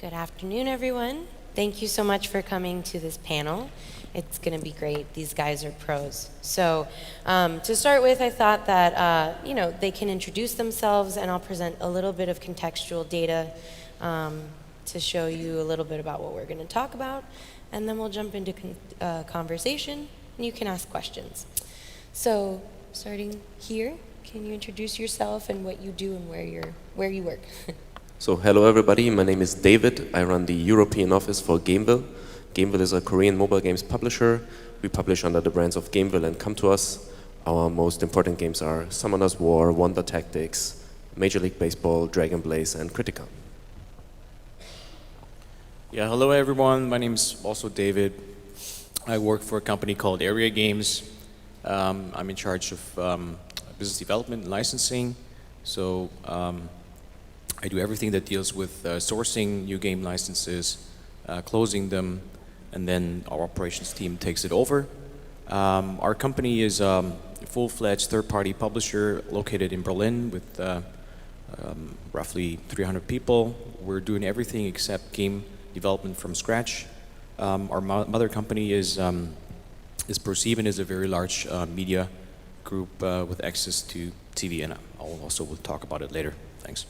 Good afternoon, everyone. Thank you so much for coming to this panel. It's going to be great. These guys are pros. So to start with, I thought that they can introduce themselves, and I'll present a little bit of contextual data to show you a little bit about what we're going to talk about, and then we'll jump into conversation, and you can ask questions. So starting here, can you introduce yourself and what you do and where you work? So hello everybody, my name is David. I run the European office for Gameville. Gameville is a Korean mobile games publisher. We publish under the brands of Gameville and Come To Us. Our most important games are Summoner's War, Wonder Tactics, Major League Baseball, Dragon Blaze, and Critica. Yeah, hello everyone. My name is also David. I work for a company called Area Games. I'm in charge of business development and licensing. So I do everything that deals with sourcing new game licenses, closing them, and then our operations team takes it over. Our company is a full-fledged third-party publisher located in Berlin with roughly 300 people. We're doing everything except game development from scratch. Our mother company is ProSieben, is a very large media group with access to TV, and I'll also will talk about it later. Thanks.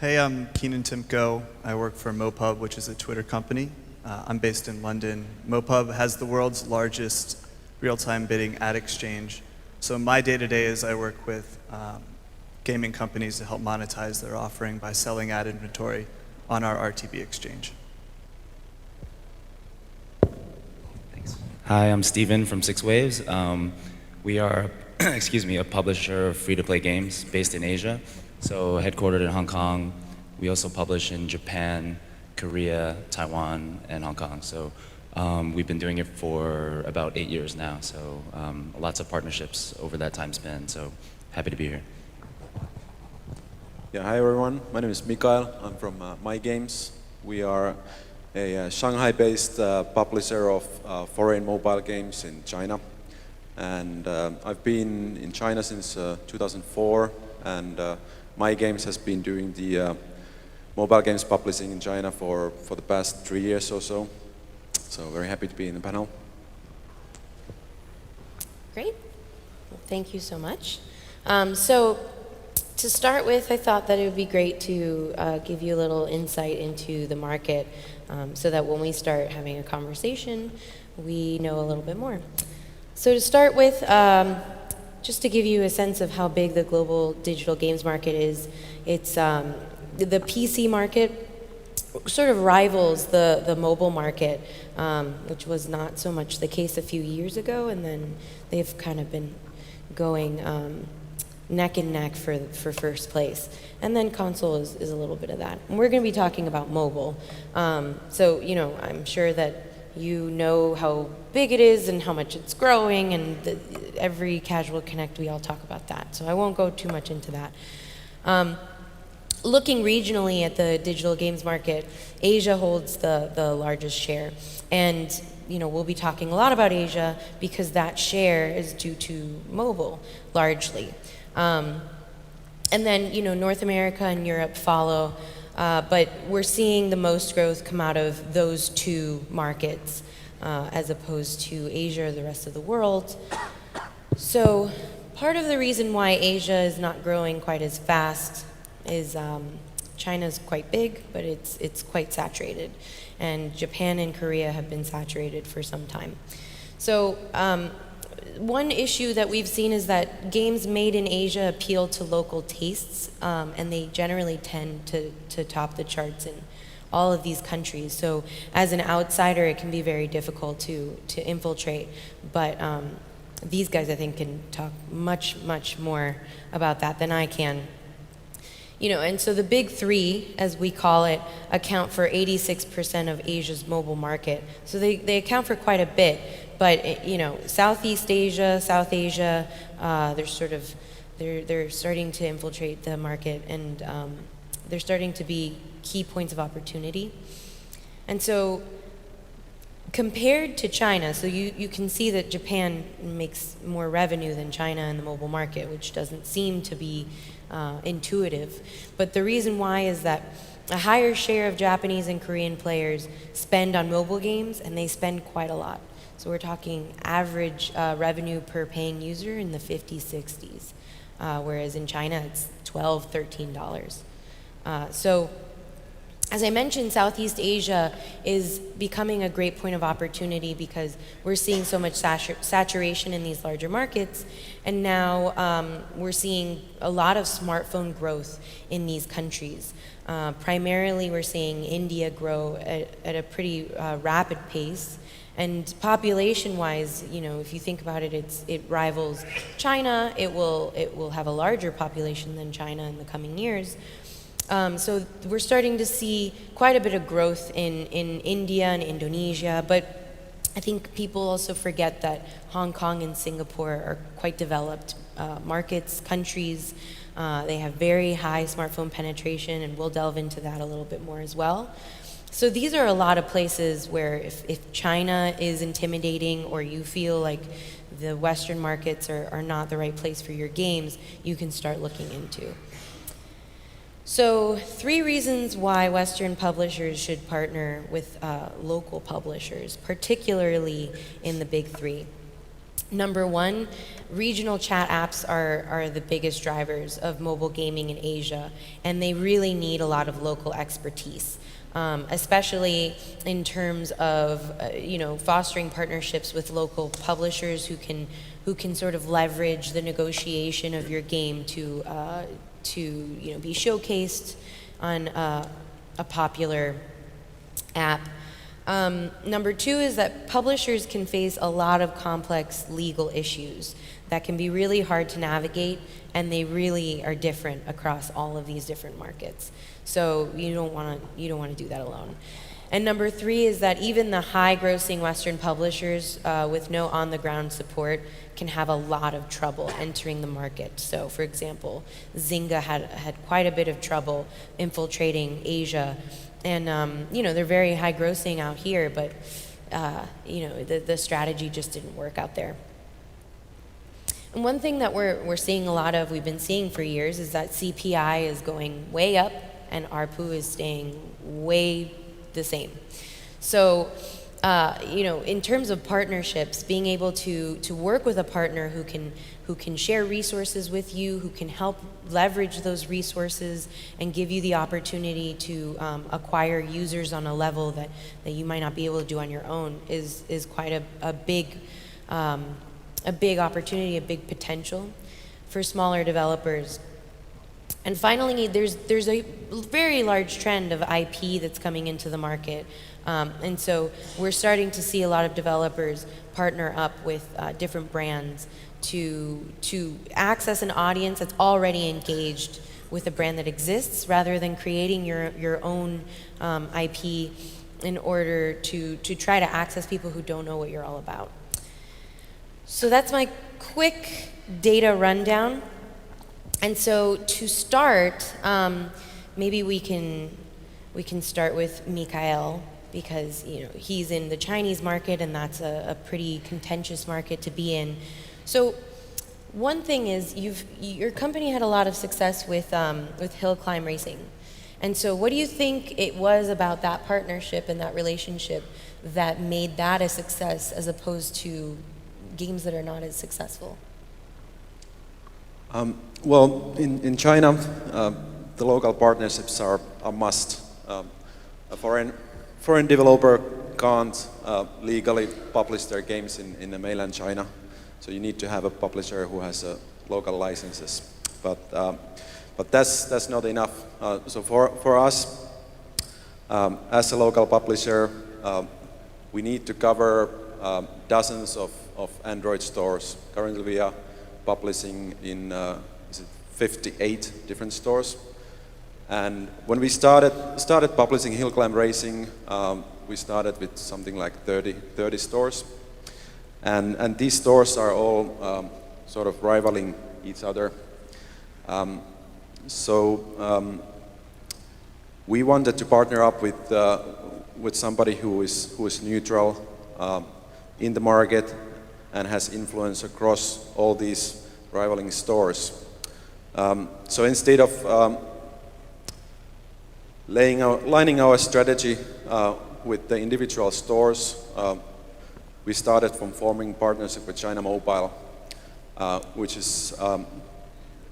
Hey, I'm Keenan Timko. I work for MoPub, which is a Twitter company. I'm based in London. MoPub has the world's largest real-time bidding ad exchange. So my day-to-day is I work with gaming companies to help monetize their offering by selling ad inventory on our RTB exchange. Thanks. Hi, I'm Steven from Six Waves. We are, a publisher of free-to-play games based in Asia. So headquartered in Hong Kong. We also publish in Japan, Korea, Taiwan, and Hong Kong. So we've been doing it for about 8 years now. So lots of partnerships over that time span. So happy to be here. Yeah, hi everyone. My name is Mikael. I'm from My Games. We are a Shanghai-based publisher of foreign mobile games in China. And I've been in China since 2004. And My Games has been doing the mobile games publishing in China for the past 3 years or so. So very happy to be in the panel. Great. Well, thank you so much. So to start with, I thought that it would be great to give you a little insight into the market so that when we start having a conversation, we know a little bit more. So to start with, just to give you a sense of how big the global digital games market is, it's the PC market sort of rivals the mobile market, which was not so much the case a few years ago, and then they've kind of been going neck and neck for first place. And then console is a little bit of that. And we're going to be talking about mobile. So, I'm sure that you know how big it is and how much it's growing, and every Casual Connect we all talk about that. So I won't go too much into that. Looking regionally at the digital games market, Asia holds the largest share. And we'll be talking a lot about Asia because that share is due to mobile, largely. And then, North America and Europe follow. But we're seeing the most growth come out of those two markets as opposed to Asia or the rest of the world. So part of the reason why Asia is not growing quite as fast is China's quite big, but it's quite saturated. And Japan and Korea have been saturated for some time. So one issue that we've seen is that games made in Asia appeal to local tastes, and they generally tend to top the charts in all of these countries. So as an outsider, it can be very difficult to infiltrate. But these guys, I think, can talk much, much more about that than I can. And so the big three, as we call it, account for 86% of Asia's mobile market. So they account for quite a bit. But Southeast Asia, South Asia, they're starting to infiltrate the market, and they're starting to be key points of opportunity. And so compared to China, so you can see that Japan makes more revenue than China in the mobile market, which doesn't seem to be intuitive. But the reason why is that a higher share of Japanese and Korean players spend on mobile games, and they spend quite a lot. So we're talking average revenue per paying user in the 50s, 60s, whereas in China it's $12, $13. So as I mentioned, Southeast Asia is becoming a great point of opportunity because we're seeing so much saturation in these larger markets, and now we're seeing a lot of smartphone growth in these countries. Primarily, we're seeing India grow at a pretty rapid pace, and population-wise, you know, if you think about it, it rivals China. It will have a larger population than China in the coming years. So we're starting to see quite a bit of growth in India and Indonesia, but I think people also forget that Hong Kong and Singapore are quite developed markets, countries. They have very high smartphone penetration, and we'll delve into that a little bit more as well. So these are a lot of places where if China is intimidating, or you feel like the Western markets are not the right place for your games, you can start looking into. So 3 reasons why Western publishers should partner with local publishers, particularly in the big 3. Number 1, regional chat apps are the biggest drivers of mobile gaming in Asia, and they really need a lot of local expertise, especially in terms of fostering partnerships with local publishers who can sort of leverage the negotiation of your game to be showcased on a popular app. Number 2 is that publishers can face a lot of complex legal issues that can be really hard to navigate, and they really are different across all of these different markets. So you don't want to do that alone. And number 3 is that even the high-grossing Western publishers with no on-the-ground support can have a lot of trouble entering the market. So, for example, Zynga had quite a bit of trouble infiltrating Asia, and they're very high-grossing out here, but the strategy just didn't work out there. And one thing that we're seeing a lot of, we've been seeing for years, is that CPI is going way up and ARPU is staying way the same. So, in terms of partnerships, being able to work with a partner who can share resources with you, who can help leverage those resources and give you the opportunity to acquire users on a level that you might not be able to do on your own is quite a big opportunity, a big potential for smaller developers. And finally, there's a very large trend of IP that's coming into the market. And so we're starting to see a lot of developers partner up with different brands to access an audience that's already engaged with a brand that exists, rather than creating your own IP in order to try to access people who don't know what you're all about. So that's my quick data rundown. And so to start, maybe we can start with Mikhail, because he's in the Chinese market, and that's a pretty contentious market to be in. So one thing is your company had a lot of success with hill climb racing, and so what do you think it was about that partnership and that relationship that made that a success as opposed to games that are not as successful? Well, in China, the local partnerships are a must. A foreign developer can't legally publish their games in the mainland China, so you need to have a publisher who has local licenses. But that's not enough. So for us, as a local publisher, we need to cover dozens of Android stores. Currently, we are publishing in 58 different stores. And when we started publishing Hill Climb Racing, we started with something like 30 stores. And these stores are all sort of rivaling each other. So we wanted to partner up with somebody who is neutral in the market and has influence across all these rivaling stores. So instead of lining our strategy with the individual stores. We started from forming partnership with China Mobile, which is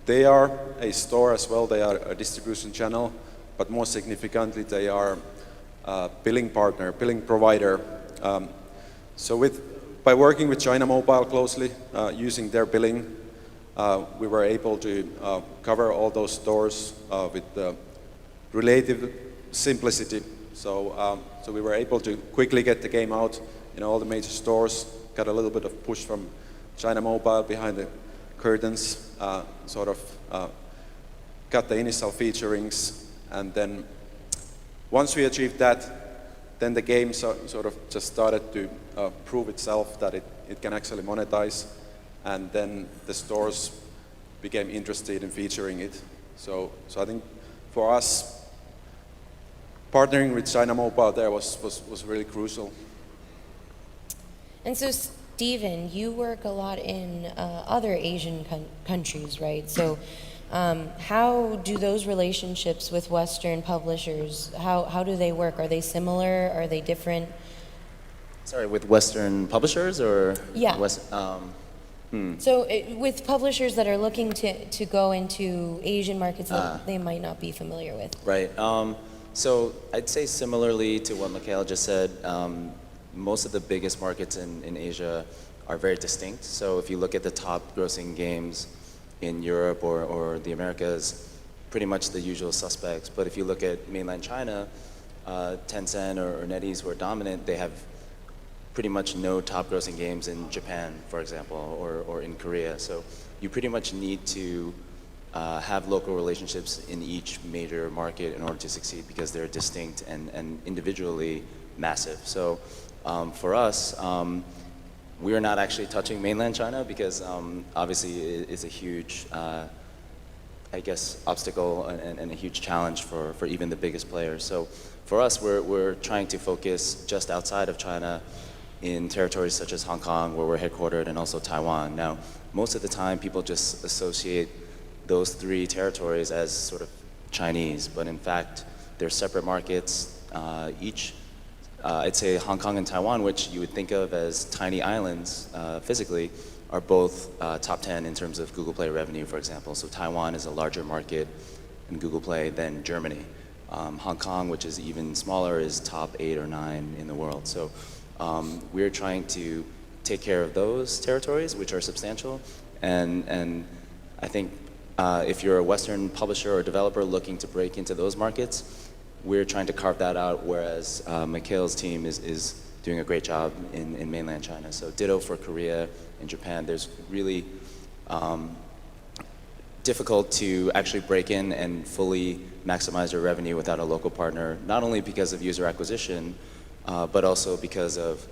they are a store as well. They are a distribution channel, but more significantly, they are a billing partner, billing provider. By working with China Mobile closely, using their billing, we were able to cover all those stores with relative simplicity. So we were able to quickly get the game out in all the major stores, got a little bit of push from China Mobile behind the curtains, got the initial featurings, and then once we achieved that, then the game sort of just started to prove itself that it can actually monetize, and then the stores became interested in featuring it. So I think for us, partnering with China Mobile there was really crucial. And so, Steven, you work a lot in other Asian countries, right? So how do those relationships with Western publishers, how do they work? Are they similar? Are they different? Sorry, with Western publishers or? Yeah. So with publishers that are looking to go into Asian markets that they might not be familiar with. Right. So I'd say similarly to what Mikhail just said, most of the biggest markets in Asia are very distinct. So if you look at the top grossing games in Europe or the Americas, pretty much the usual suspects. But if you look at mainland China, Tencent or NetEase who are dominant, they have pretty much no top grossing games in Japan, for example, or in Korea. So you pretty much need to have local relationships in each major market in order to succeed because they're distinct and individually massive. So for us, we are not actually touching mainland China because obviously it is a huge, I guess, obstacle and a huge challenge for even the biggest players. So for us, we're trying to focus just outside of China in territories such as Hong Kong, where we're headquartered, and also Taiwan. Now, most of the time, people just associate those three territories as sort of Chinese, but in fact, they're separate markets. Each, I'd say Hong Kong and Taiwan, which you would think of as tiny islands physically, are both top 10 in terms of Google Play revenue, for example. So Taiwan is a larger market in Google Play than Germany. Hong Kong, which is even smaller, is top 8 or 9 in the world. So we're trying to take care of those territories, which are substantial. And I think if you're a Western publisher or developer looking to break into those markets, we're trying to carve that out, whereas Mikhail's team is doing a great job in mainland China. So ditto for Korea and Japan. There's really difficult to actually break in and fully maximize your revenue without a local partner, not only because of user acquisition, but also because of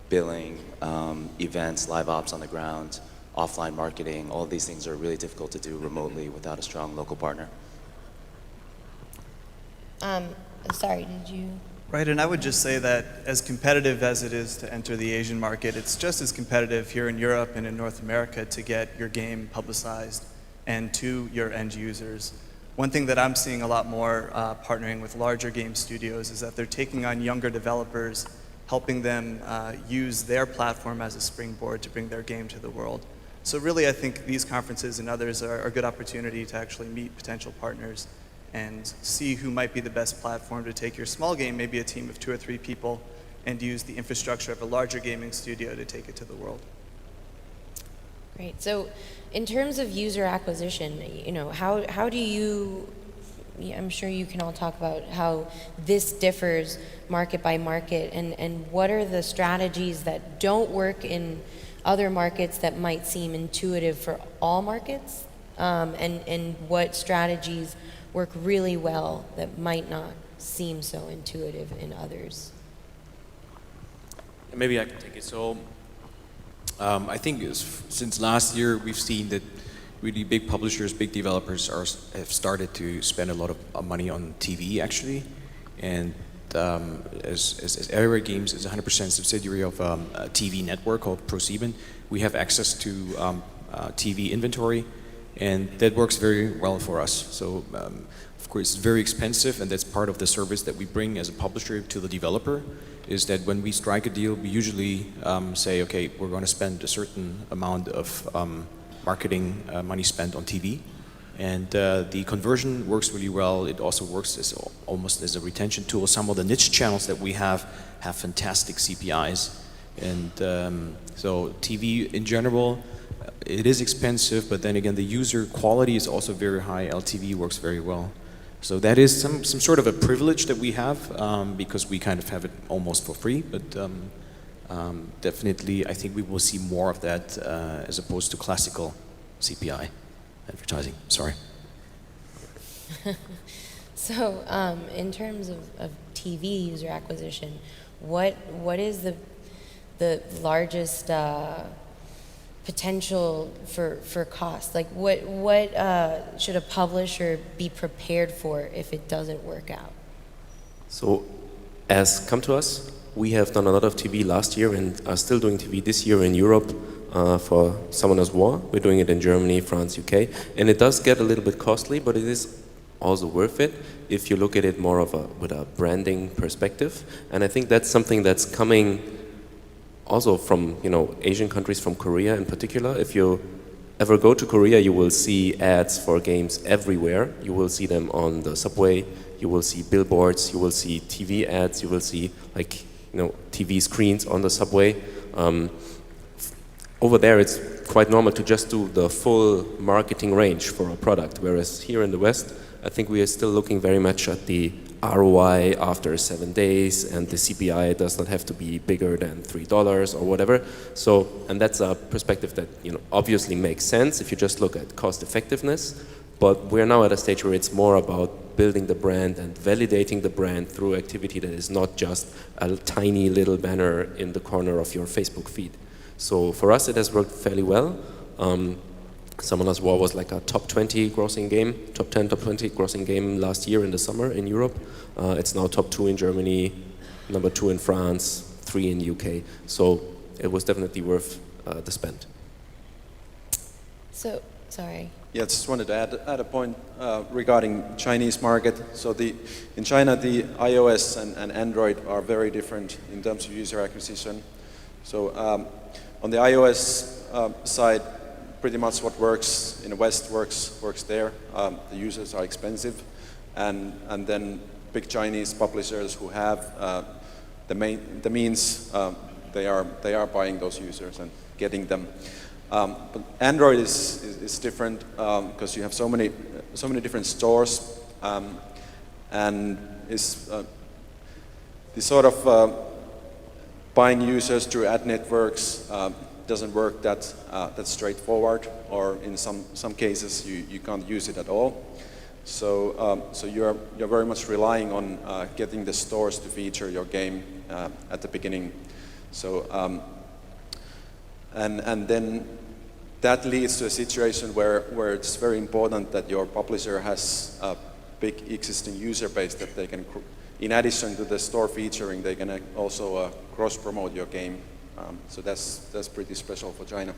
billing, events, live ops on the ground, offline marketing. All of these things are really difficult to do remotely without a strong local partner. Sorry, did you? Right, and I would just say that as competitive as it is to enter the Asian market, it's just as competitive here in Europe and in North America to get your game publicized and to your end users. One thing that I'm seeing a lot more partnering with larger game studios is that they're taking on younger developers, helping them use their platform as a springboard to bring their game to the world. So really, I think these conferences and others are a good opportunity to actually meet potential partners and see who might be the best platform to take your small game, maybe a team of 2 or 3 people, and use the infrastructure of a larger gaming studio to take it to the world. Great. So in terms of user acquisition, how do you, I'm sure you can all talk about how this differs market by market, and what are the strategies that don't work in other markets that might seem intuitive for all markets, and what strategies work really well that might not seem so intuitive in others? Maybe I can take it. So I think since last year we've seen that really big publishers, big developers have started to spend a lot of money on TV actually, and as Area Games is 100% subsidiary of a TV network called ProSieben, we have access to TV inventory, and that works very well for us. So of course, is very expensive, and that's part of the service that we bring as a publisher to the developer, is that when we strike a deal, we usually say, okay, we're going to spend a certain amount of marketing money spent on TV. And the conversion works really well. It also works as almost as a retention tool. Some of the niche channels that we have fantastic CPIs. And so TV in general, it is expensive, but then again, the user quality is also very high. LTV works very well. So that is some sort of a privilege that we have because we kind of have it almost for free. But definitely, I think we will see more of that as opposed to classical CPI advertising. Sorry. So in terms of TV user acquisition, what is the largest potential for cost? Like what should a publisher be prepared for if it doesn't work out? So, as Come to Us, we have done a lot of TV last year and are still doing TV this year in Europe for Summoner's War. We're doing it in Germany, France, UK, and it does get a little bit costly, but it is also worth it if you look at it more with a branding perspective. And I think that's something that's coming also from Asian countries, from Korea in particular. If you ever go to Korea, you will see ads for games everywhere. You will see them on the subway. You will see billboards. You will see TV ads. You will see TV screens on the subway. Over there, it's quite normal to just do the full marketing range for a product. Whereas here in the West, I think we are still looking very much at the ROI after 7 days, and the CPI does not have to be bigger than $3 or whatever. So, and that's a perspective that obviously makes sense if you just look at cost effectiveness. But we're now at a stage where it's more about building the brand and validating the brand through activity that is not just a tiny little banner in the corner of your Facebook feed. So for us, it has worked fairly well. Summoner's War was like a top 20 grossing game, top 10, top 20 grossing game last year in the summer in Europe. It's now top 2 in Germany, number 2 in France, 3 in UK. So it was definitely worth the spend. So, sorry. Yeah, just wanted to add a point regarding Chinese market. So in China, the iOS and Android are very different in terms of user acquisition. So on the iOS side, pretty much what works in the West works there. The users are expensive, and then big Chinese publishers who have the means, they are buying those users and getting them. But Android is different because you have so many different stores, and is the sort of buying users through ad networks doesn't work that straightforward, or in some cases you can't use it at all. So you're very much relying on getting the stores to feature your game at the beginning. So and then that leads to a situation where it's very important that your publisher has a big existing user base that they can, in addition to the store featuring, they can also cross-promote your game. So that's pretty special for China.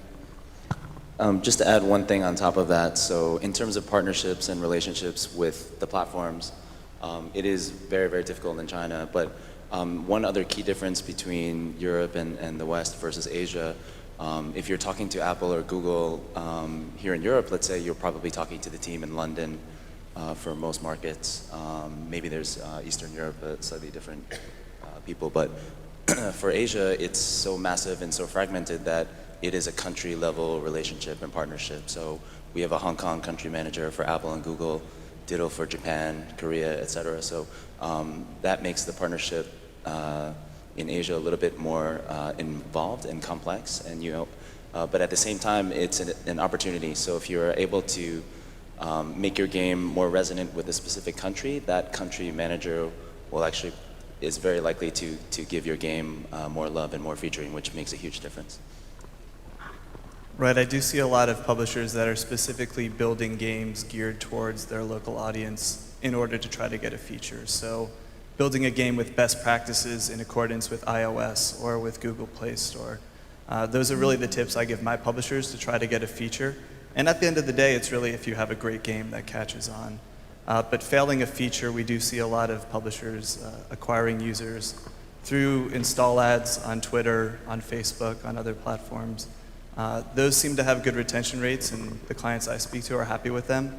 Just to add one thing on top of that, so in terms of partnerships and relationships with the platforms, it is very, very difficult in China. But one other key difference between Europe and the West versus Asia, if you're talking to Apple or Google here in Europe, let's say you're probably talking to the team in London for most markets. Maybe there's Eastern Europe, slightly different people, but for Asia, it's so massive and so fragmented that it is a country-level relationship and partnership. So we have a Hong Kong country manager for Apple and Google, ditto for Japan, Korea, etc. So that makes the partnership in Asia a little bit more involved and complex. And but at the same time, it's an opportunity. So if you're able to make your game more resonant with a specific country, that country manager will actually is very likely to give your game more love and more featuring, which makes a huge difference. Right, I do see a lot of publishers that are specifically building games geared towards their local audience in order to try to get a feature. So building a game with best practices in accordance with iOS or with Google Play Store. Those are really the tips I give my publishers to try to get a feature. And at the end of the day, it's really if you have a great game that catches on. But failing a feature, we do see a lot of publishers acquiring users through install ads on Twitter, on Facebook, on other platforms. Those seem to have good retention rates, and the clients I speak to are happy with them.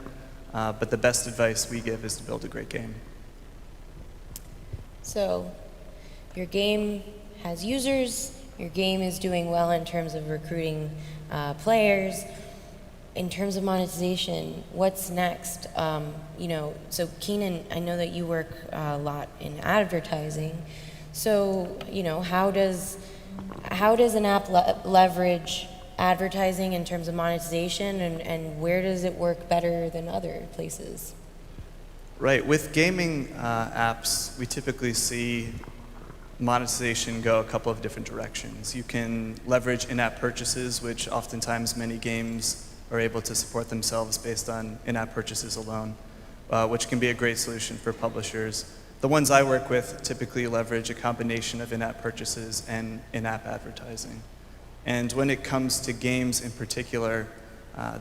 But the best advice we give is to build a great game. So your game has users, your game is doing well in terms of recruiting players. In terms of monetization, what's next? So Keenan, I know that you work a lot in advertising. So, how does an app leverage advertising in terms of monetization, and where does it work better than other places? Right, with gaming apps, we typically see monetization go a couple of different directions. You can leverage in-app purchases, which oftentimes many games are able to support themselves based on in-app purchases alone, which can be a great solution for publishers. The ones I work with typically leverage a combination of in-app purchases and in-app advertising. And when it comes to games in particular,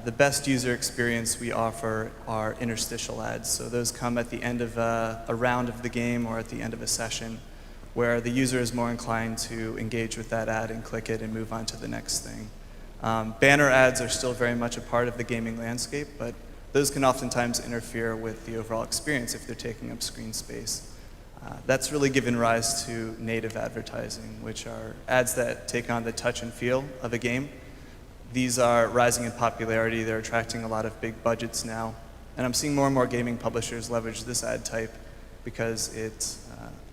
the best user experience we offer are interstitial ads. So those come at the end of a round of the game or at the end of a session, where the user is more inclined to engage with that ad and click it and move on to the next thing. Banner ads are still very much a part of the gaming landscape, but those can oftentimes interfere with the overall experience if they're taking up screen space. That's really given rise to native advertising, which are ads that take on the touch and feel of a game. These are rising in popularity. They're attracting a lot of big budgets now. And I'm seeing more and more gaming publishers leverage this ad type because it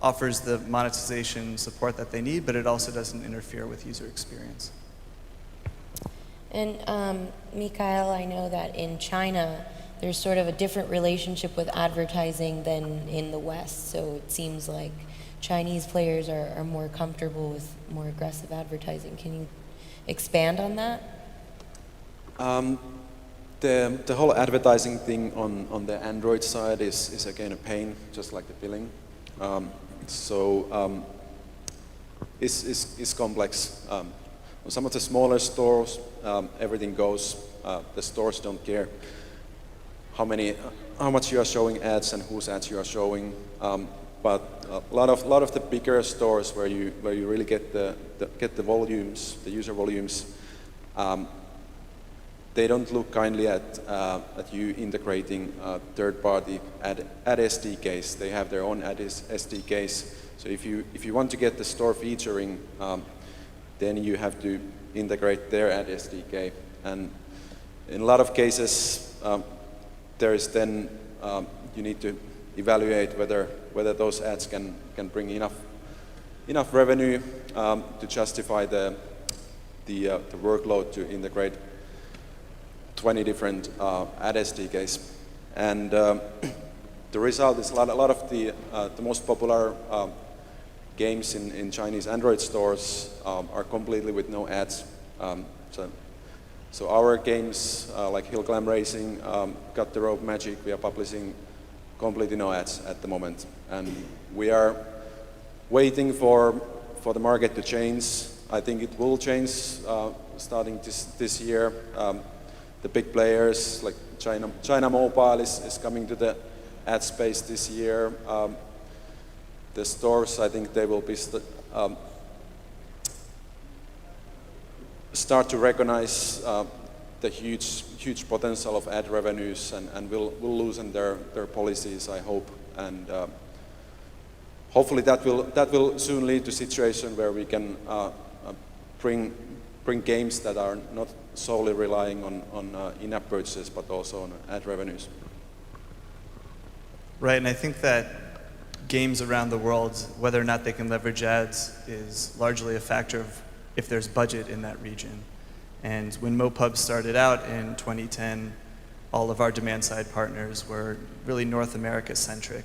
offers the monetization support that they need, but it also doesn't interfere with user experience. And Mikhail, I know that in China, there's sort of a different relationship with advertising than in the West. So it seems like Chinese players are more comfortable with more aggressive advertising. Can you expand on that? The whole advertising thing on the Android side is again a pain, just like the billing. It's complex. On some of the smaller stores, everything goes. The stores don't care how much you are showing ads and whose ads you are showing. But a lot of the bigger stores where you really get the volumes, the user volumes, they don't look kindly at you integrating third-party ad SDKs. They have their own ad SDKs. So if you want to get the store featuring, then you have to integrate their ad SDK. And in a lot of cases, there is then you need to evaluate whether those ads can bring enough revenue to justify the workload to integrate 20 different ad SDKs. And the result is a lot of the most popular games in Chinese Android stores are completely with no ads. So our games like Hill Climb Racing, Cut the Rope Magic, we are publishing completely no ads at the moment. And we are waiting for the market to change. I think it will change starting this year. The big players like China Mobile is coming to the ad space this year. The stores, I think they will be start to recognize the huge potential of ad revenues and will loosen their policies, I hope. And hopefully that will soon lead to a situation where we can bring games that are not solely relying on in-app purchases, but also on ad revenues. Right, and I think that games around the world, whether or not they can leverage ads, is largely a factor of if there's budget in that region. And when MoPub started out in 2010, all of our demand-side partners were really North America-centric.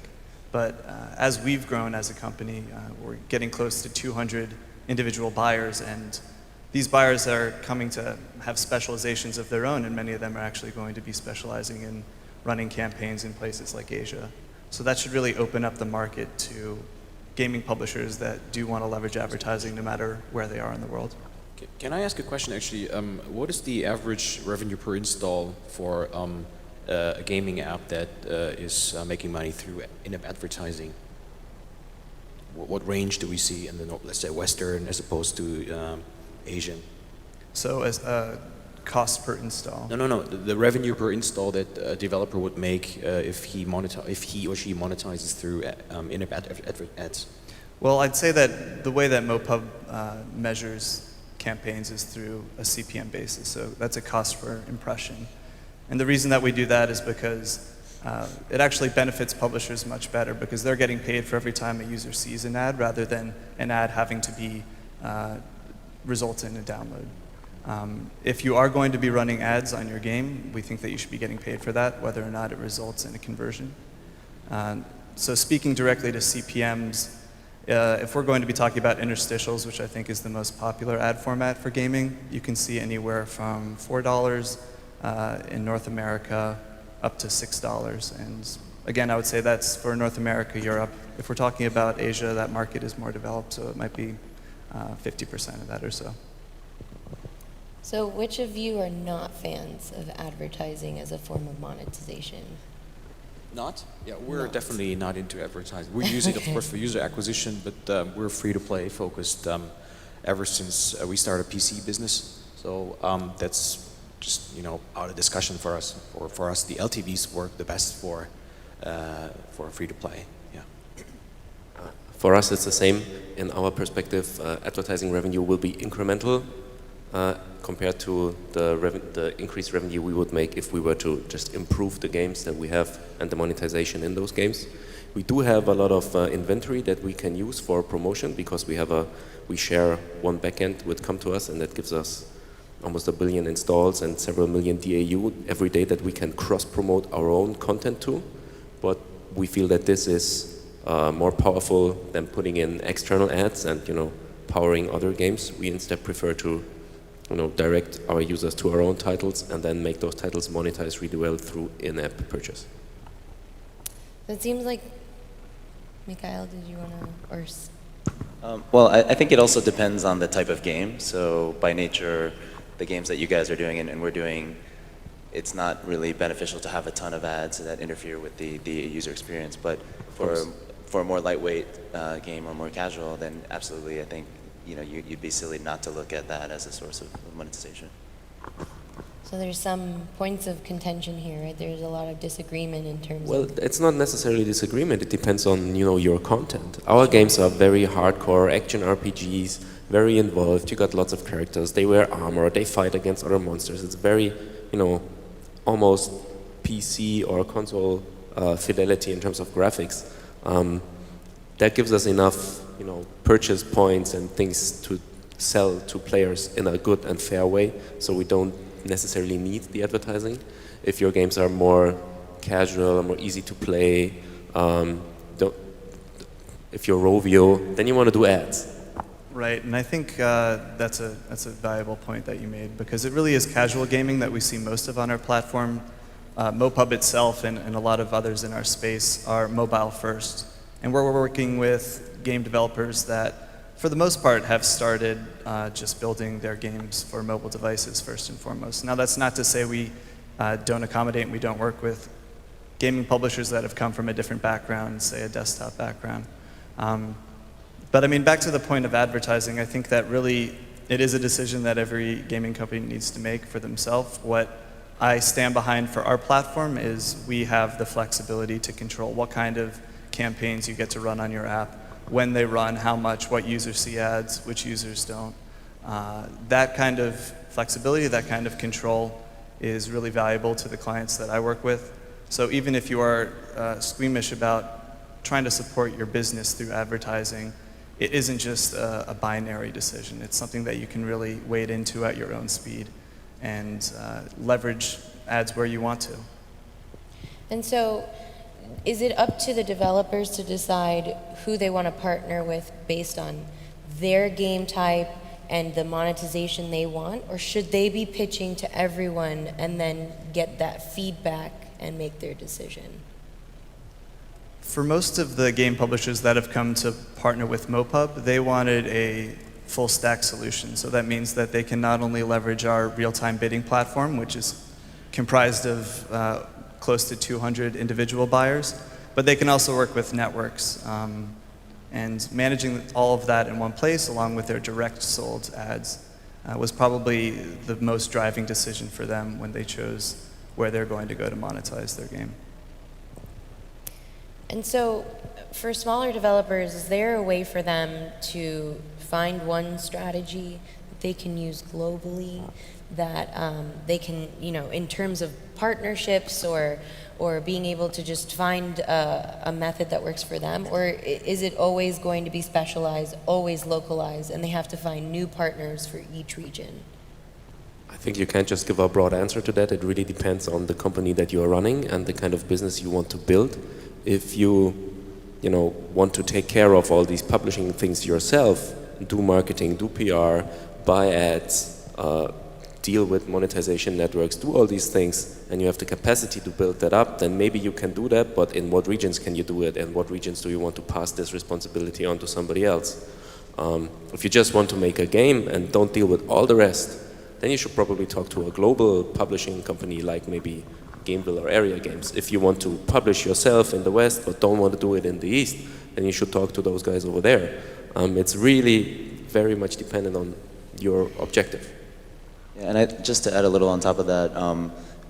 But as we've grown as a company, we're getting close to 200 individual buyers, and these buyers are coming to have specializations of their own, and many of them are actually going to be specializing in running campaigns in places like Asia. So that should really open up the market to gaming publishers that do want to leverage advertising no matter where they are in the world. Can I ask a question actually? What is the average revenue per install for a gaming app that is making money through in-app advertising? What range do we see in the, let's say, Western as opposed to Asian? So as cost per install. No. The revenue per install that a developer would make if he or she monetizes through in-app ads. Well, I'd say that the way that MoPub measures campaigns is through a CPM basis. So that's a cost per impression. And the reason that we do that is because it actually benefits publishers much better because they're getting paid for every time a user sees an ad rather than an ad having to be result in a download. If you are going to be running ads on your game, we think that you should be getting paid for that, whether or not it results in a conversion. So speaking directly to CPMs, if we're going to be talking about interstitials, which I think is the most popular ad format for gaming, you can see anywhere from $4 in North America up to $6. And again, I would say that's for North America, Europe. If we're talking about Asia, that market is more developed, so it might be 50% of that or so. So which of you are not fans of advertising as a form of monetization? Not? Yeah, we're Not. definitely not into advertising. We use it, of course, for user acquisition, but we're free-to-play focused ever since we started a PC business. So that's just, out of discussion for us. For us, the LTVs work the best for free-to-play. Yeah. For us, it's the same. In our perspective, advertising revenue will be incremental compared to the increased revenue we would make if we were to just improve the games that we have and the monetization in those games. We do have a lot of inventory that we can use for promotion because we share one backend with Come to Us, and that gives us almost 1 billion installs and several million DAU every day that we can cross-promote our own content to. But we feel that this is more powerful than putting in external ads and powering other games. We instead prefer to direct our users to our own titles and then make those titles monetize really well through in-app purchase. It seems like, Mikhail, did you want to, or? Well, I think it also depends on the type of game. So by nature, the games that you guys are doing and we're doing, it's not really beneficial to have a ton of ads that interfere with the user experience. But for a more lightweight game or more casual, then absolutely, I think you'd be silly not to look at that as a source of monetization. So there's some points of contention here, right? There's a lot of disagreement in terms Well, of... it's not necessarily disagreement. It depends on your content. Our games are very hardcore action RPGs, very involved. You got lots of characters. They wear armor. They fight against other monsters. It's very, almost PC or console fidelity in terms of graphics. That gives us enough, purchase points and things to sell to players in a good and fair way, so we don't necessarily need the advertising. If your games are more casual, more easy to play, if you're Rovio, then you want to do ads. Right, and I think that's a valuable point that you made because it really is casual gaming that we see most of on our platform. MoPub itself and a lot of others in our space are mobile first. And we're working with game developers that, for the most part, have started just building their games for mobile devices first and foremost. Now, that's not to say we don't accommodate and we don't work with gaming publishers that have come from a different background, say a desktop background. But I mean, back to the point of advertising, I think that really it is a decision that every gaming company needs to make for themselves. What I stand behind for our platform is we have the flexibility to control what kind of campaigns you get to run on your app, when they run, how much, what users see ads, which users don't. That kind of flexibility, that kind of control is really valuable to the clients that I work with. So even if you are squeamish about trying to support your business through advertising, it isn't just a binary decision. It's something that you can really wade into at your own speed and leverage ads where you want to. And so, is it up to the developers to decide who they want to partner with based on their game type and the monetization they want, or should they be pitching to everyone and then get that feedback and make their decision? For most of the game publishers that have come to partner with MoPub, they wanted a full stack solution. So that means that they can not only leverage our real-time bidding platform, which is comprised of close to 200 individual buyers, but they can also work with networks. And managing all of that in one place, along with their direct sold ads, was probably the most driving decision for them when they chose where they're going to go to monetize their game. And so, for smaller developers, is there a way for them to find one strategy that they can use globally, that they can, in terms of partnerships or being able to just find a method that works for them? Or is it always going to be specialized, always localized, and they have to find new partners for each region? I think you can't just give a broad answer to that. It really depends on the company that you are running and the kind of business you want to build. If you want to take care of all these publishing things yourself, do marketing, do PR, buy ads, deal with monetization networks, do all these things, and you have the capacity to build that up, then maybe you can do that, but in what regions can you do it, and what regions do you want to pass this responsibility on to somebody else? If you just want to make a game and don't deal with all the rest, then you should probably talk to a global publishing company like maybe Gameville or Area Games. If you want to publish yourself in the West but don't want to do it in the East, then you should talk to those guys over there. It's really very much dependent on your objective. Yeah, and just to add a little on top of that,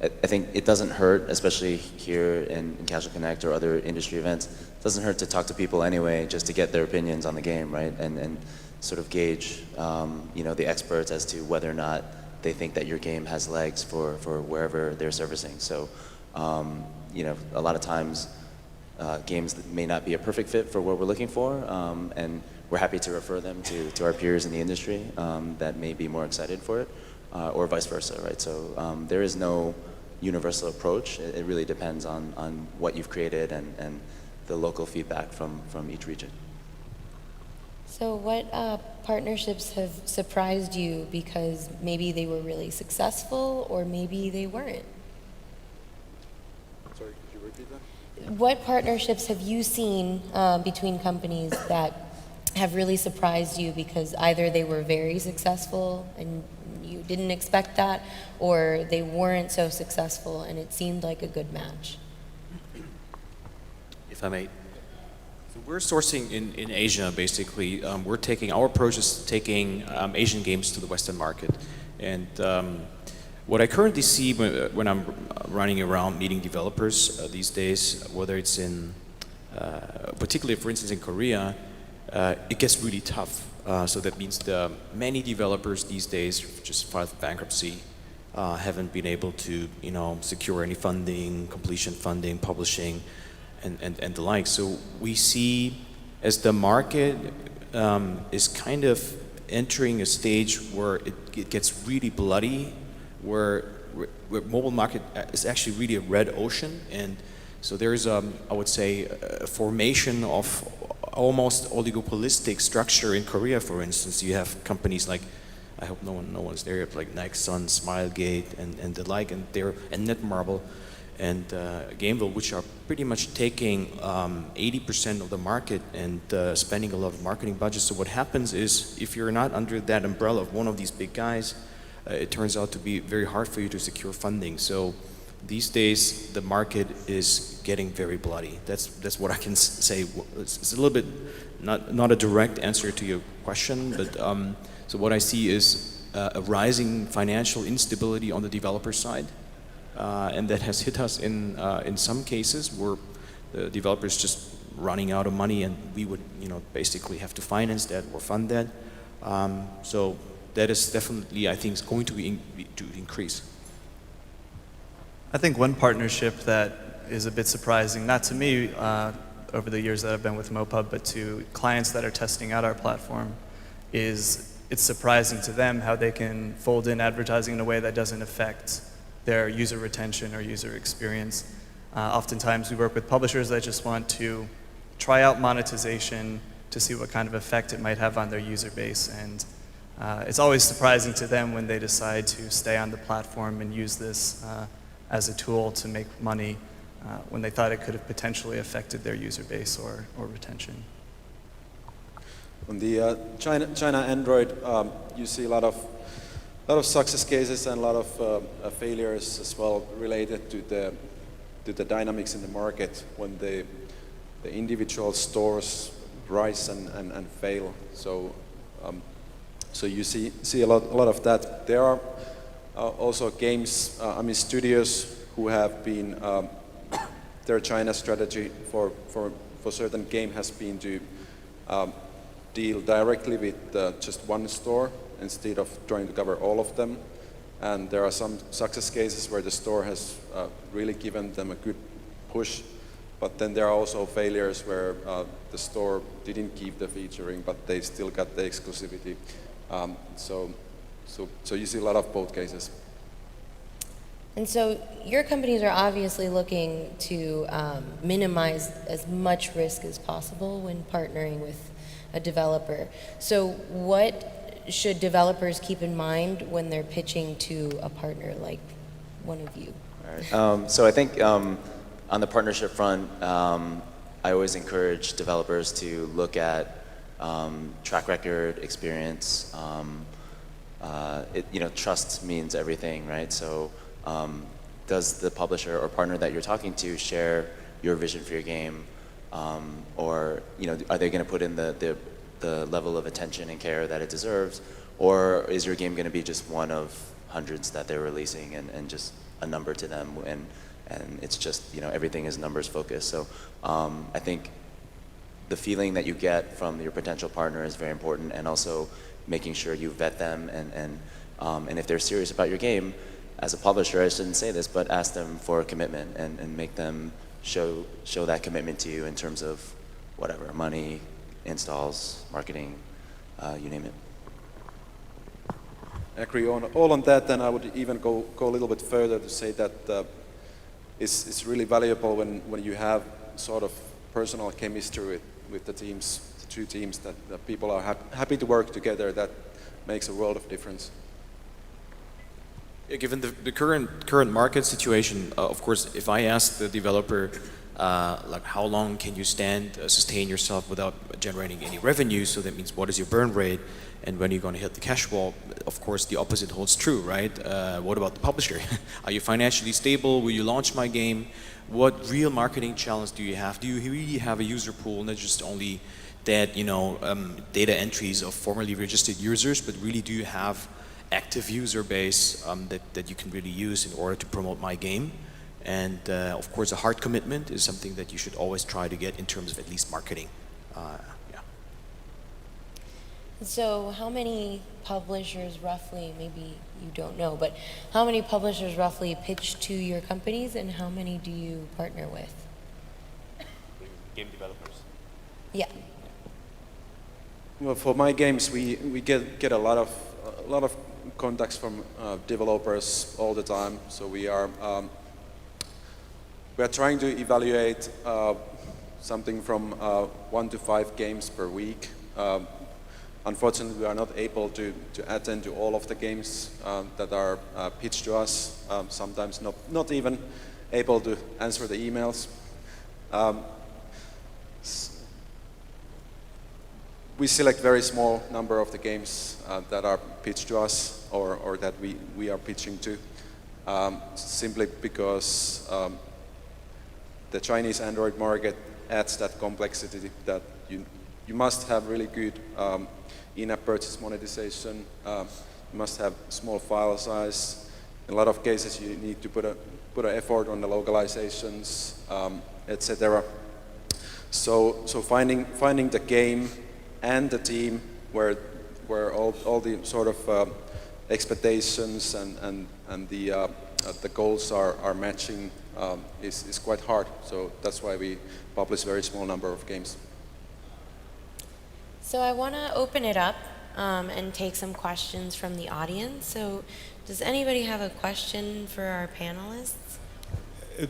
I think it doesn't hurt, especially here in Casual Connect or other industry events, it doesn't hurt to talk to people anyway, just to get their opinions on the game, right? And sort of gauge, the experts as to whether or not they think that your game has legs for wherever they're servicing. So, a lot of times games that may not be a perfect fit for what we're looking for, and we're happy to refer them to our peers in the industry that may be more excited for it, or vice versa, right? So there is no universal approach. It really depends on what you've created and the local feedback from each region. So what partnerships have surprised you because maybe they were really successful or maybe they weren't? Sorry, could you repeat that? What partnerships have you seen between companies that have really surprised you because either they were very successful and you didn't expect that, or they weren't so successful and it seemed like a good match? If I may. So we're sourcing in Asia, basically. Our approach is taking Asian games to the Western market. And what I currently see when I'm running around meeting developers these days, whether it's in, particularly for instance in Korea, it gets really tough. So that means many developers these days just filed for bankruptcy, haven't been able to secure any funding, completion funding, publishing, and the like. So we see as the market is kind of entering a stage where it gets really bloody, where mobile market is actually really a red ocean, and so there is I would say a formation of almost oligopolistic structure in Korea. For instance, you have companies like, I hope no one's there, like Nexon, Smilegate, and the like, and Netmarble and Gameville, which are pretty much taking 80% of the market and spending a lot of marketing budgets. So what happens is, if you're not under that umbrella of one of these big guys, it turns out to be very hard for you to secure funding. So these days, the market is getting very bloody. That's what I can say. It's a little bit not a direct answer to your question, but so what I see is a rising financial instability on the developer side, and that has hit us in some cases where the developers just running out of money, and we would basically have to finance that or fund that. So that is definitely, I think, is going to increase. I think one partnership that is a bit surprising, not to me over the years that I've been with MoPub, but to clients that are testing out our platform, is it's surprising to them how they can fold in advertising in a way that doesn't affect their user retention or user experience. Oftentimes we work with publishers that just want to try out monetization to see what kind of effect it might have on their user base, and it's always surprising to them when they decide to stay on the platform and use this as a tool to make money when they thought it could have potentially affected their user base or retention. On the China Android, you see a lot of success cases and a lot of failures as well related to to the dynamics in the market when the individual stores rise and fail. So so you see a lot of that. There are also games, studios who have been their China strategy for certain game has been to deal directly with just one store instead of trying to cover all of them. And there are some success cases where the store has really given them a good push, but then there are also failures where the store didn't keep the featuring, but they still got the exclusivity. So you see a lot of both cases. And so your companies are obviously looking to minimize as much risk as possible when partnering with a developer. So what should developers keep in mind when they're pitching to a partner like one of you? All right. So I think on the partnership front, I always encourage developers to look at track record, experience. Trust means everything, right? So does the publisher or partner that you're talking to share your vision for your game? Or are they going to put in the level of attention and care that it deserves? Or is your game going to be just one of hundreds that they're releasing and just a number to them, and it's just everything is numbers focused? So I think the feeling that you get from your potential partner is very important, and also making sure you vet them, and if they're serious about your game, as a publisher, I shouldn't say this, but ask them for a commitment and make them show that commitment to you in terms of whatever, money, installs, marketing, you name it. I agree all on that, and I would even go a little bit further to say that it's really valuable when you have sort of personal chemistry with the teams, the two teams, that people are happy to work together. That makes a world of difference. Yeah, given the current market situation, of course, if I ask the developer, like how long can you sustain yourself without generating any revenue, so that means what is your burn rate, and when are you going to hit the cash wall? Of course, the opposite holds true, right? What about the publisher? Are you financially stable? Will you launch my game? What real marketing challenge do you have? Do you really have a user pool, not just only that, data entries of formerly registered users, but really do you have active user base that you can really use in order to promote my game? And of course, a hard commitment is something that you should always try to get in terms of at least marketing. So how many publishers roughly, maybe you don't know, but how many publishers roughly pitch to your companies, and how many do you partner with? Game developers. Yeah. Well, for my games, we get a lot of contacts from developers all the time. So we are trying to evaluate something from 1 to 5 games per week. Unfortunately, we are not able to attend to all of the games that are pitched to us. Sometimes not even able to answer the emails. We select very small number of the games that are pitched to us, or that we are pitching to, simply because the Chinese Android market adds that complexity that you must have really good in-app purchase monetization. You must have small file size. In a lot of cases, you need to put an effort on the localizations, etc. So finding the game and the team where all the sort of expectations and the goals are matching is quite hard. So that's why we publish a very small number of games. So I want to open it up and take some questions from the audience. So does anybody have a question for our panelists?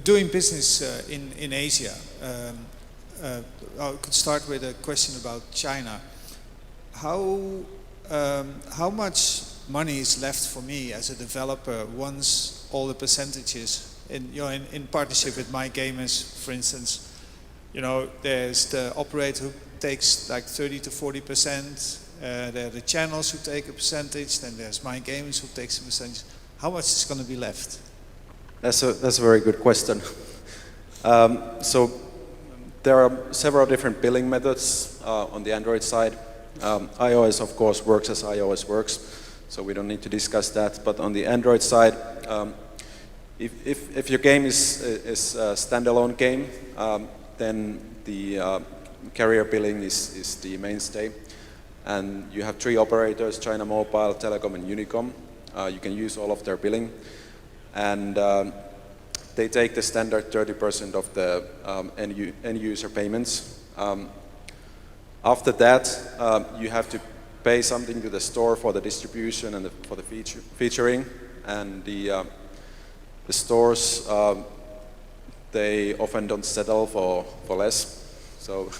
Doing business in Asia, I could start with a question about China. How much money is left for me as a developer once all the percentages in partnership with my gamers, for instance, there's the operator who takes like 30 to 40%, there are the channels who take a percentage, then there's my gamers who takes a percentage. How much is going to be left? That's a very good question. So there are several different billing methods on the Android side. iOS, of course, works as iOS works, so we don't need to discuss that. But on the Android side, if your game is a standalone game, then the carrier billing is the mainstay. And you have 3 operators, China Mobile, Telecom, and Unicom. You can use all of their billing. And they take the standard 30% of the end user payments. After that, you have to pay something to the store for the distribution and for the featuring. And the stores, they often don't settle for less. So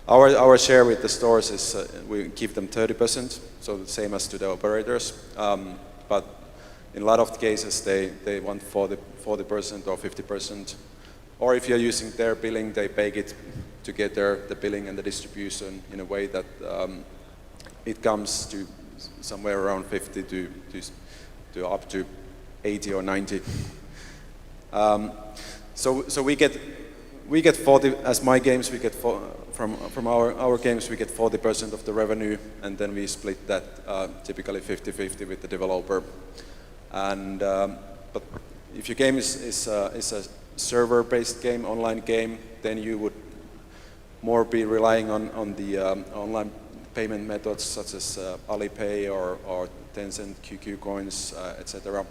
our share with the stores is we give them 30%, so the same as to the operators. But in a lot of cases, they want 40% or 50%. Or if you're using their billing, they bake it together, the billing and the distribution, in a way that it comes to somewhere around 50 to up to 80 or 90. So we get 40 as my games. We get from our games we get 40% of the revenue, and then we split that typically 50-50 with the developer. And but if your game is a server-based game, online game, then you would more be relying on the online payment methods such as Alipay or Tencent, QQ coins, etc.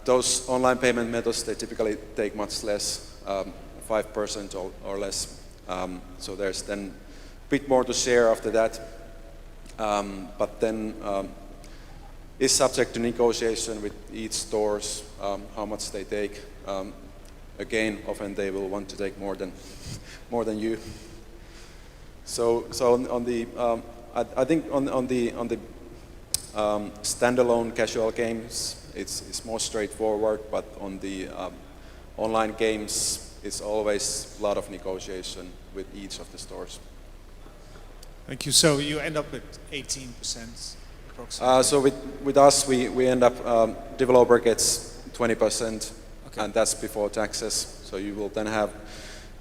Those online payment methods, they typically take much less, 5% or less. So there's then a bit more to share after that. But then is subject to negotiation with each stores, how much they take. Again, often they will want to take more than you. So on the I think on the standalone casual games, it's more straightforward, but on the online games, it's always a lot of negotiation with each of the stores. Thank you. So you end up with 18% approximately. So with us, we end up, developer gets 20%, Okay. and that's before taxes. So you will then have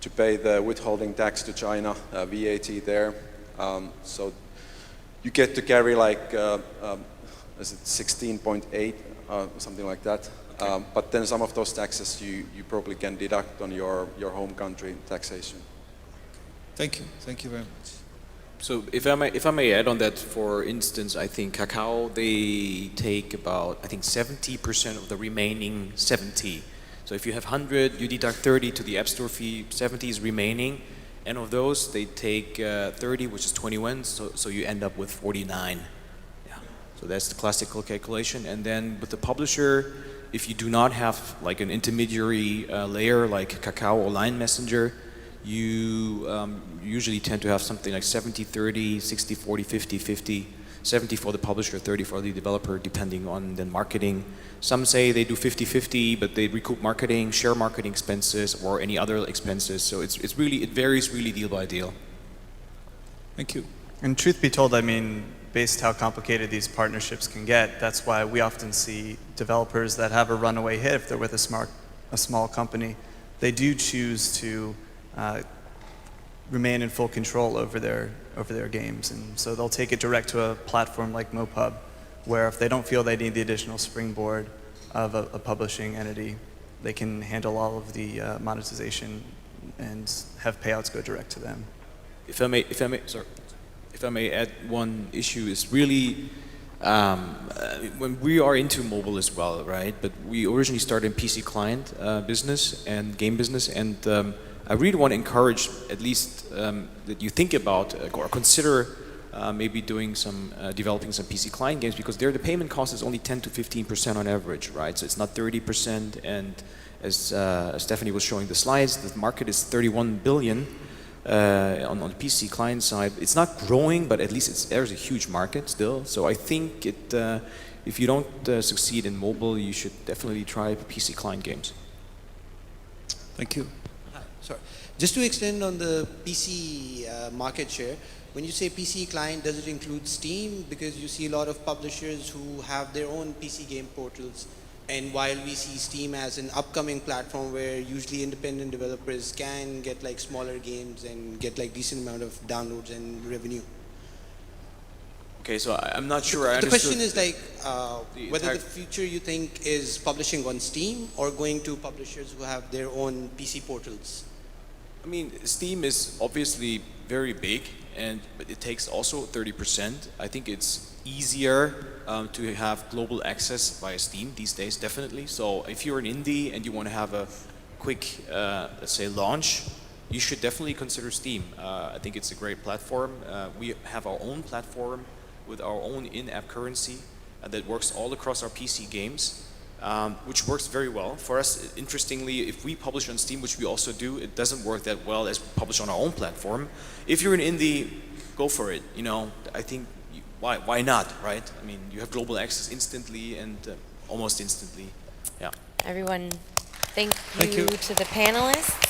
to pay the withholding tax to China, VAT there. So you get to carry like, is it 16.8, something like that. Okay. But then some of those taxes you probably can deduct on your home country taxation. Thank you. Thank you very much. So if I may add on that, for instance, I think Kakao, they take about, I think 70% of the remaining 70. So if you have 100, you deduct 30 to the App Store fee, 70 is remaining. And of those, they take 30, which is 21, so you end up with 49. Yeah. So that's the classical calculation. And then with the publisher, if you do not have like an intermediary layer like Kakao or Line Messenger, you usually tend to have something like 70-30, 60-40, 50-50, 70 for the publisher, 30 for the developer, depending on the marketing. Some say they do 50-50, but they recoup marketing, share marketing expenses, or any other expenses. So it varies really deal by deal. Thank you. And truth be told, I mean, based how complicated these partnerships can get, that's why we often see developers that have a runaway hit if they're with a small company. They do choose to remain in full control over their games, and so they'll take it direct to a platform like MoPub, where if they don't feel they need the additional springboard of a publishing entity, they can handle all of the monetization and have payouts go direct to them. If I may add one issue, is really when we are into mobile as well, right? But we originally started in PC client business and game business, and I really want to encourage at least that you think about or consider maybe doing some developing some PC client games, because there the payment cost is only 10 to 15% on average, right? So it's not 30%, and as Stephanie was showing the slides, the market is 31 billion on the PC client side. It's not growing, but at least there's a huge market still. So I think if you don't succeed in mobile, you should definitely try PC client games. Thank you. Hi, sorry. Just to extend on the PC market share, when you say PC client, does it include Steam? Because you see a lot of publishers who have their own PC game portals And while we see Steam as an upcoming platform where usually independent developers can get like smaller games and get like decent amount of downloads and revenue. Okay, so I'm not sure I The understood. question is like whether entire- the future you think is publishing on Steam or going to publishers who have their own PC portals. I mean, Steam is obviously very big, but it takes also 30%. I think it's easier to have global access via Steam these days, definitely. So if you're an indie and you want to have a quick, let's say, launch, you should definitely consider Steam. I think it's a great platform. We have our own platform with our own in-app currency that works all across our PC games. Which works very well. For us, interestingly, if we publish on Steam, which we also do, it doesn't work that well as we publish on our own platform. If you're an indie, go for it. You know, I think, why not, right? I mean, you have global access instantly and almost instantly. Yeah. Everyone, thank you to the panelists.